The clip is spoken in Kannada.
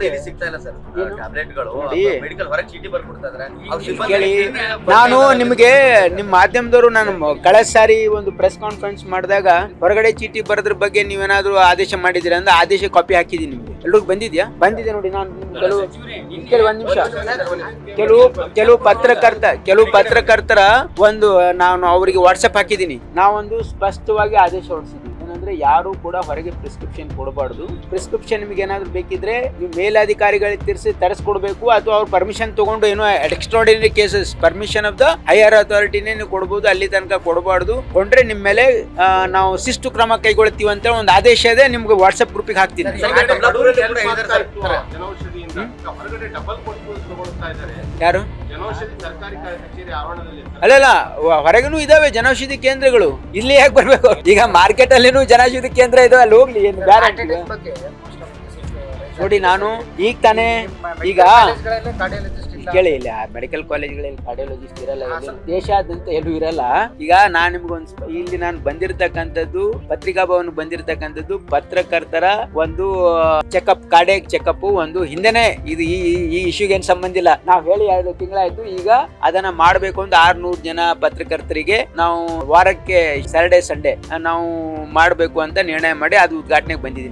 ಎಲ್ಲಿ ಸಿಗ್ತಾ ಇಲ್ಲ ಸರ್ ಟ್ಯಾಬ್ಲೆಟ್ಗಳು ಮೆಡಿಕಲ್ ಹೊರಗೆ ಚೀಟಿ ಬರ್ಕೊಡ್ತಾ ಇದ್ದಾರೆ ಕೇಳಿ, ನಾನು ನಿಮಗೆ ನಿಮ್ಮ ಮಾಧ್ಯಮದವರು ನಾನು ಕಳೆದ ಸಾರಿ ಒಂದು ಪ್ರೆಸ್ ಕಾನ್ಫರೆನ್ಸ್ ಮಾಡಿದಾಗ ಹೊರಗಡೆ ಚೀಟಿ ಬರೋದ್ರ ಬಗ್ಗೆ ನೀವೇನಾದ್ರೂ ಆದೇಶ ಮಾಡಿದಿರ ಅಂದ್ರೆ ಆದೇಶ ಕಾಪಿ ಹಾಕಿದೀನಿ ನಿಮ್ಗೆ ಎಲ್ರಿಗೂ ಬಂದಿದೆ ನೋಡಿ. ನಾನು ಕೆಲವು ಒಂದ್ ನಿಮಿಷ ಕೆಲವು ಪತ್ರಕರ್ತರ ಒಂದು ನಾನು ಅವರಿಗೆ ವಾಟ್ಸಪ್ ಹಾಕಿದ್ದೀನಿ. ನಾವೊಂದು ಸ್ಪಷ್ಟವಾಗಿ ಆದೇಶ ಹೊರಡಿಸಿದ್ವಿ, ಏನಂದ್ರೆ ಯಾರು ಕೂಡ ಹೊರಗೆ ಪ್ರಿಸ್ಕ್ರಿಪ್ಷನ್ ಕೊಡಬಾರ್ದು. ಪ್ರಿಸ್ಕ್ರಿಪ್ಷನ್ ನಿಮ್ಗೆ ಏನಾದ್ರು ಬೇಕಿದ್ರೆ ನೀವು ಮೇಲಾಧಿಕಾರಿಗಳಿಗೆ ತರಿಸ್ಕೊಡ್ಬೇಕು, ಅಥವಾ ಅವ್ರ ಪರ್ಮಿಷನ್ ತಗೊಂಡು ಏನೋ extraordinary cases permission of the higher ಅಥಾರಿಟಿನೇ ನೀವು ಕೊಡಬಹುದು, ಅಲ್ಲಿ ತನಕ ಕೊಡಬಾರ್ದು. ಕೊಂಡ್ರೆ ನಿಮ್ಮ ಮೇಲೆ ನಾವು ಶಿಸ್ತು ಕ್ರಮ ಕೈಗೊಳ್ತೀವಿ ಅಂತ ಒಂದು ಆದೇಶ ಇದೆ, ನಿಮ್ಗೆ ವಾಟ್ಸ್ಆಪ್ ಗ್ರೂಪಿಗೆ ಹಾಕ್ತೀನಿ. ಯಾರು ಅಲ್ಲಲ್ಲ, ಹೊರಗನು ಇದಾವೆ ಜನೌಷಧಿ ಕೇಂದ್ರಗಳು, ಇಲ್ಲಿ ಯಾಕೆ ಬರ್ಬೇಕು? ಈಗ ಮಾರ್ಕೆಟ್ ಅಲ್ಲಿನೂ ಜನೌಷಧಿ ಕೇಂದ್ರ ಇದೆ, ಅಲ್ಲಿ ಹೋಗ್ಲಿ. ಏನು ಬೇರೆ ನೋಡಿ, ನಾನು ಈಗ ತಾನೇ ಕೇಳಿ, ಇಲ್ಲ ಮೆಡಿಕಲ್ ಕಾಲೇಜ್ಗಳಲ್ಲಿ ಕಾರ್ಡಿಯಾಲಜಿಸ್ಟ್ ಇರಲ್ಲ, ದೇಶಾದ್ಯಂತ ಎಲ್ಲೂ ಇರಲ್ಲ. ಈಗ ನಾನ್ ನಿಮ್ಗೊಂದು ಇಲ್ಲಿ ನಾನು ಬಂದಿರತಕ್ಕಂಥದ್ದು ಪತ್ರಿಕಾ ಭವನ್ ಬಂದಿರತಕ್ಕಂಥದ್ದು ಪತ್ರಕರ್ತರ ಒಂದು ಚೆಕಪ್, ಕಾರ್ಡಿಯಾಕ್ ಚೆಕಪ್ ಒಂದು ಹಿಂದೆನೆ ಇದು ಈ ಇಶ್ಯೂಗೆ ಏನ್ ಸಂಬಂಧ ಇಲ್ಲ. ನಾವ್ ಹೇಳಿ 2 ತಿಂಗಳಾಯ್ತು. ಈಗ ಅದನ್ನ ಮಾಡ್ಬೇಕು ಅಂತ 600 ಜನ ಪತ್ರಕರ್ತರಿಗೆ ನಾವು ವಾರಕ್ಕೆ ಸ್ಯಾಟರ್ಡೆ ಸಂಡೇ ನಾವು ಮಾಡ್ಬೇಕು ಅಂತ ನಿರ್ಣಯ ಮಾಡಿ ಅದು ಉದ್ಘಾಟನೆಗೆ ಬಂದಿದ್ದೀನಿ.